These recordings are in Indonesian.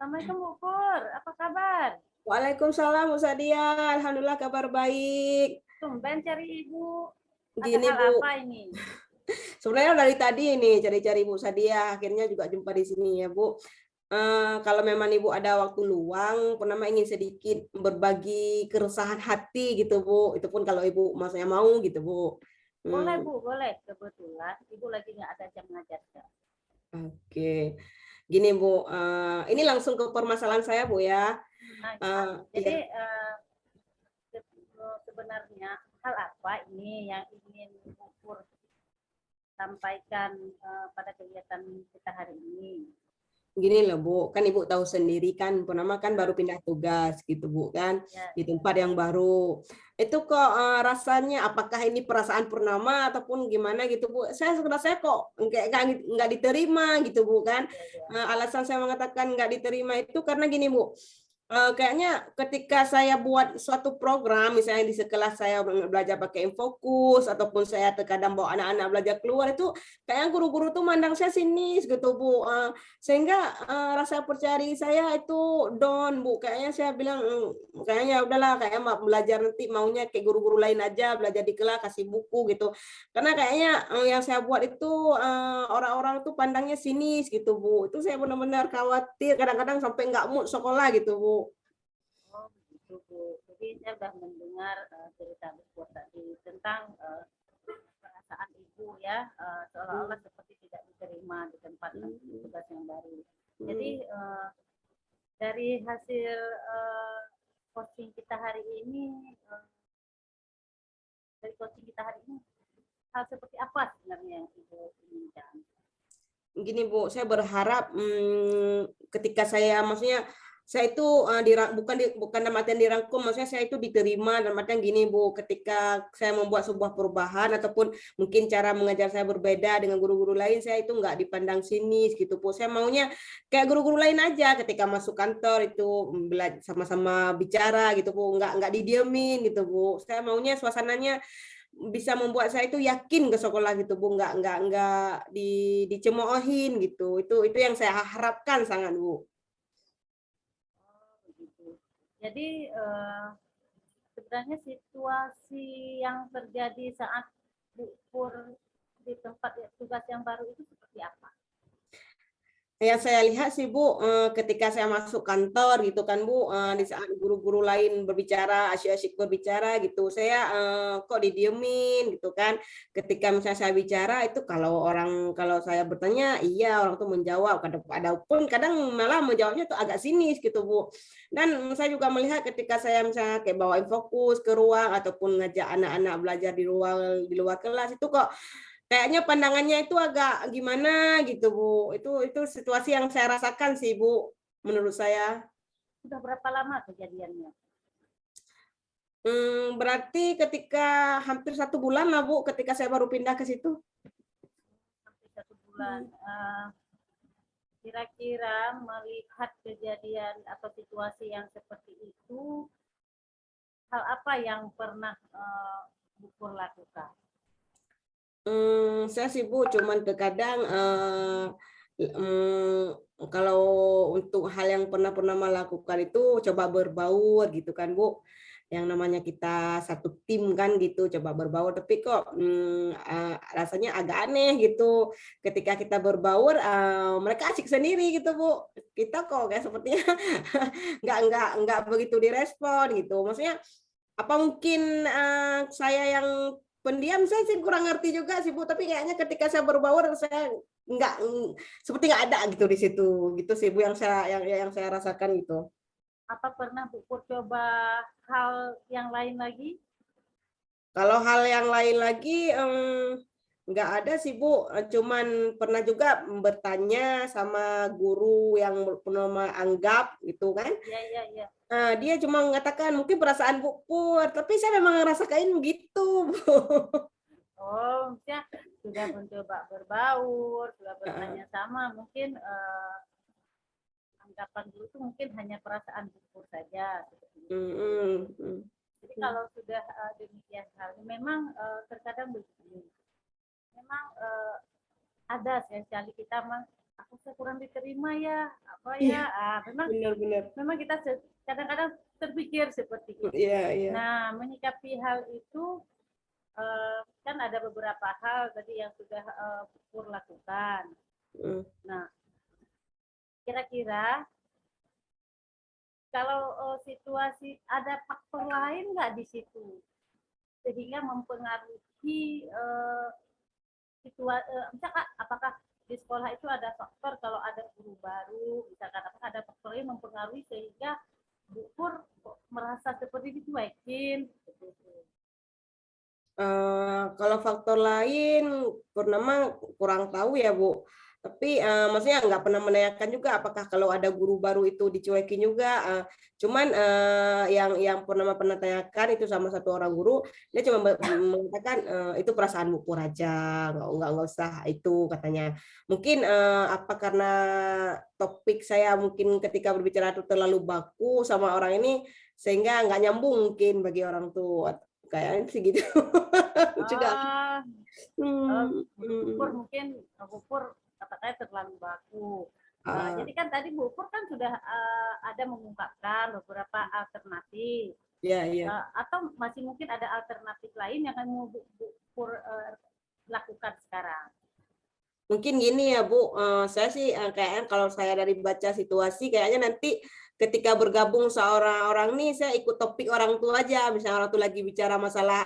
Assalamualaikum Bu Pur, apa kabar? Waalaikumsalam Bu Sadia, alhamdulillah kabar baik. Tumben cari Ibu. Ada Gini hal Bu, apa ini? sebenarnya dari tadi ini cari-cari Bu Sadia, akhirnya juga jumpa di sini ya Bu. Kalau memang Ibu ada waktu luang, pernah ingin sedikit berbagi keresahan hati gitu Bu. Itu pun kalau Ibu maksudnya mau gitu Bu. Boleh Hmm, Bu, boleh. Kebetulan Ibu lagi nggak ada jam ngajar. oke. Gini Bu, ini langsung ke permasalahan saya Bu ya. Nah, Eh, gimana? ya, Jadi sebenarnya hal apa ini yang ingin Bu Pur sampaikan pada kegiatan kita hari ini? Gini loh Bu, kan Ibu tahu sendiri kan, Purnama kan baru pindah tugas gitu Bu kan, Ya, di tempat yang baru. Itu kok rasanya, apakah ini perasaan Purnama ataupun gimana gitu Bu? Saya kok kayak nggak diterima gitu Bu kan. ya, ya. Alasan saya mengatakan nggak diterima itu karena gini Bu, kayaknya ketika saya buat suatu program, misalnya di sekelas saya belajar pakai infokus, ataupun saya terkadang bawa anak-anak belajar keluar, itu kayaknya guru-guru tuh mandang saya sinis gitu Bu. Sehingga rasa percaya diri saya itu down Bu. Kayaknya saya bilang, kayaknya udahlah, kayak mau belajar nanti maunya kayak guru-guru lain aja, belajar di kelas, kasih buku gitu. Karena kayaknya yang saya buat itu orang-orang tuh pandangnya sinis gitu Bu. Itu saya benar-benar khawatir, kadang-kadang sampai nggak mood sekolah gitu Bu. Oh, begitu Bu. Jadi saya sudah mendengar cerita Bu Pur tadi tentang perasaan Ibu ya, seolah-olah seperti tidak diterima di tempat tugas yang baru. Jadi dari hasil coaching kita hari ini, hal seperti apa sebenarnya yang Ibu inginkan? Gini Bu, saya berharap ketika saya, maksudnya saya itu bukan dalam artian dirangkum, maksudnya saya itu diterima dalam artian gini Bu, ketika saya membuat sebuah perubahan ataupun mungkin cara mengajar saya berbeda dengan guru-guru lain, saya itu nggak dipandang sinis gitu Bu. Saya maunya kayak guru-guru lain aja, ketika masuk kantor itu belajar sama-sama bicara gitu Bu, nggak didiemin gitu Bu. Saya maunya suasananya bisa membuat saya itu yakin ke sekolah gitu Bu, nggak dicemoohin gitu. Itu yang saya harapkan sangat Bu. Oh, begitu. Jadi sebenarnya situasi yang terjadi saat Bu Pur di tempat tugas yang baru itu seperti apa? Yang saya lihat sih Bu, ketika saya masuk kantor gitu kan Bu, di saat guru-guru lain berbicara, asyik-asyik berbicara gitu, saya kok didiemin gitu kan. Ketika misalnya saya bicara itu kalau saya bertanya, iya orang tuh menjawab. Adapun kadang malah menjawabnya tuh agak sinis gitu Bu. Dan saya juga melihat ketika saya misalnya kayak bawain fokus ke ruang ataupun ngajak anak-anak belajar di luar kelas itu kok kayaknya pandangannya itu agak gimana gitu Bu. Itu situasi yang saya rasakan sih Bu, menurut saya. Sudah berapa lama kejadiannya? Berarti ketika hampir 1 bulan lah Bu, ketika saya baru pindah ke situ. Sampai 1 bulan. Kira-kira melihat kejadian atau situasi yang seperti itu, hal apa yang pernah Bu Pur lakukan? Saya sih Bu, cuman terkadang kalau untuk hal yang pernah melakukan itu coba berbaur gitu kan Bu. Yang namanya kita satu tim kan gitu, coba berbaur. Tapi kok rasanya agak aneh gitu. Ketika kita berbaur, mereka asik sendiri gitu Bu. Kita kok kayak sepertinya nggak begitu direspon gitu. Maksudnya apa mungkin saya yang pendiam, saya sih kurang ngerti juga sih Bu, tapi kayaknya ketika saya berbaur saya nggak seperti nggak ada gitu di situ gitu sih Bu, yang saya rasakan gitu. Apa pernah Bu Pur coba hal yang lain lagi? Kalau hal yang lain lagi nggak ada sih Bu, cuman pernah juga bertanya sama guru yang pernah anggap gitu kan. Ya, ya, ya. Dia cuma mengatakan mungkin perasaan Bu Pur, tapi saya memang ngerasain gitu Bu. Oh, maksudnya sudah mencoba berbaur, sudah bertanya sama, mungkin anggapan dulu itu mungkin hanya perasaan Bu Pur saja seperti itu. Jadi kalau sudah demikian hal, memang terkadang begini, memang ada sekali kita apa saya kurang diterima ya, apa Iya, ya, benar-benar. memang kita kadang-kadang terpikir seperti itu. Iya, iya. Nah, menyikapi hal itu kan ada beberapa hal tadi yang sudah Pur lakukan. Nah, kira-kira kalau situasi ada faktor lain nggak di situ sehingga mempengaruhi situasi, misalkan apakah di sekolah itu ada faktor kalau ada guru baru, misalkan apakah ada faktor yang mempengaruhi sehingga Bu Pur merasa seperti dicuekin? Kalau faktor lain, Purnama kurang tahu ya Bu. Tapi maksudnya nggak pernah menanyakan juga apakah kalau ada guru baru itu dicuekin juga. Cuman yang Purnama pernah tanyakan itu sama satu orang guru, dia cuma mengatakan itu perasaan Bu Pur aja, nggak usah itu katanya. Mungkin apa karena topik saya mungkin ketika berbicara itu terlalu baku sama orang ini sehingga nggak nyambung mungkin bagi orang tua. Kayaknya sih gitu. Juga. Pur mungkin Bu Pur katanya terlalu baku. Jadi kan tadi Bu Pur kan sudah ada mengungkapkan beberapa alternatif. Ya, ya. Atau masih mungkin ada alternatif lain yang akan Bu Pur lakukan sekarang? Mungkin gini ya Bu, saya sih kayaknya kalau saya dari baca situasi kayaknya nanti ketika bergabung seorang orang nih saya ikut topik orang tua aja, misalnya orang tua lagi bicara masalah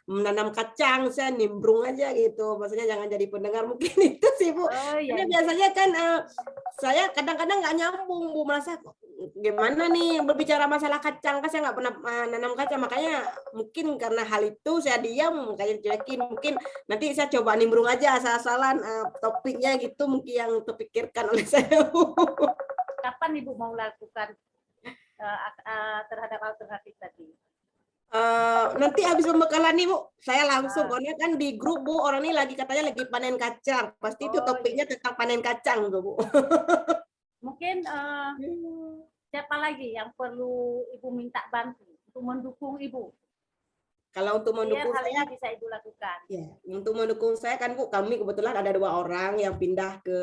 menanam kacang, saya nimbrung aja gitu, maksudnya jangan jadi pendengar mungkin itu sih Bu. Karena biasanya kan saya kadang-kadang nggak nyambung Bu, merasa gimana nih berbicara masalah kacang, kan saya nggak pernah nanam kacang, makanya mungkin karena hal itu saya diam, kayak cuekin, mungkin nanti saya coba nimbrung aja asal-asalan topiknya gitu mungkin yang terpikirkan oleh saya. Kapan Ibu mau lakukan terhadap alternatif tadi? Nanti habis pembekalan nih Bu, saya langsung, karena kan di grup Bu, orang ini lagi katanya lagi panen kacang, pasti itu topiknya tentang panen kacang tuh Bu. Mungkin siapa lagi yang perlu Ibu minta bantu untuk mendukung Ibu? Kalau untuk mendukung saya, bisa Ibu lakukan. Ya, untuk mendukung saya kan Bu, kami kebetulan ada 2 orang yang pindah ke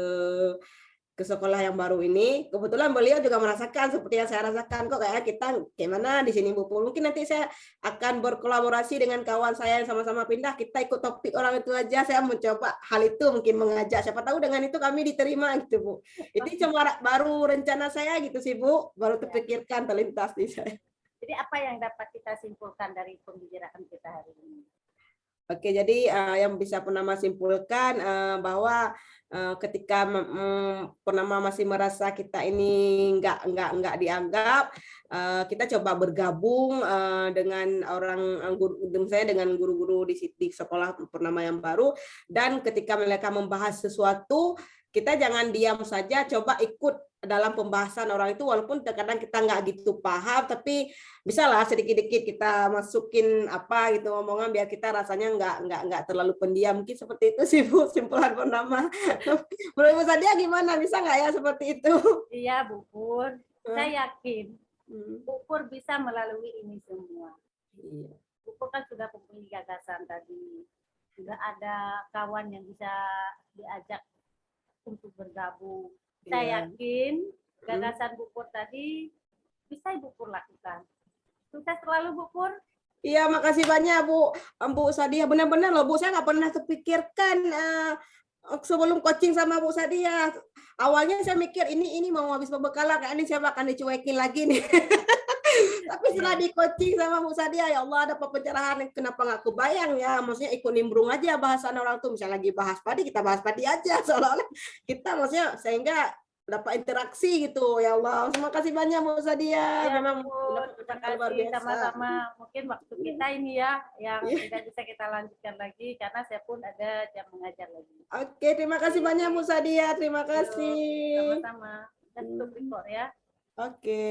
sekolah yang baru ini. Kebetulan beliau juga merasakan seperti yang saya rasakan, kok kayak kita gimana di sini Bu. Mungkin nanti saya akan berkolaborasi dengan kawan saya yang sama-sama pindah, kita ikut topik orang itu aja. Saya mencoba hal itu, mungkin mengajak, siapa tahu dengan itu kami diterima gitu Bu. Itu cuma baru rencana saya gitu sih Bu, baru terpikirkan terlintas di saya. Jadi apa yang dapat kita simpulkan dari pembicaraan kita hari ini? Oke, jadi yang bisa Purnama simpulkan bahwa ketika Purnama masih merasa kita ini nggak dianggap, kita coba bergabung dengan dengan guru-guru di sekolah Purnama yang baru, dan ketika mereka membahas sesuatu, kita jangan diam saja, coba ikut dalam pembahasan orang itu, walaupun terkadang kita nggak gitu paham, tapi bisalah sedikit-sedikit kita masukin apa gitu omongan biar kita rasanya nggak terlalu pendiam, mungkin seperti itu sih Bu simpulan Purnama. Menurut Bu Sadia gimana, bisa nggak ya seperti itu? Iya Bu Pur, saya yakin Bu Pur bisa melalui ini semua. Bu Pur kan sudah mempunyai gagasan tadi, sudah ada kawan yang bisa diajak untuk bergabung. Saya yakin gagasan Bu Pur tadi bisa Ibu Pur lakukan. Sukses selalu Bu Pur. Iya, makasih banyak Bu Sadia. Benar-benar loh Bu, saya nggak pernah terpikirkan sebelum coaching sama Bu Sadia. Awalnya saya mikir ini mau habis pembekalan, kayak ini saya akan dicuekin lagi nih. Tapi setelah di coaching sama Bu Sadia, ya Allah ada pencerahan, kenapa nggak kebayang ya, maksudnya ikut nimbrung aja bahasan orang tuh, misalnya lagi bahas padi, kita bahas padi aja, seolah-olah kita maksudnya sehingga dapat interaksi gitu. Ya Allah, terima kasih banyak Bu Sadia. Ya, memang terima kasih sama-sama. Mungkin waktu kita ini ya yang tidak bisa kita lanjutkan lagi karena saya pun ada jam mengajar lagi. Oke, terima kasih banyak Bu Sadia. Terima kasih. Sama-sama. Dan tutup record ya. Oke.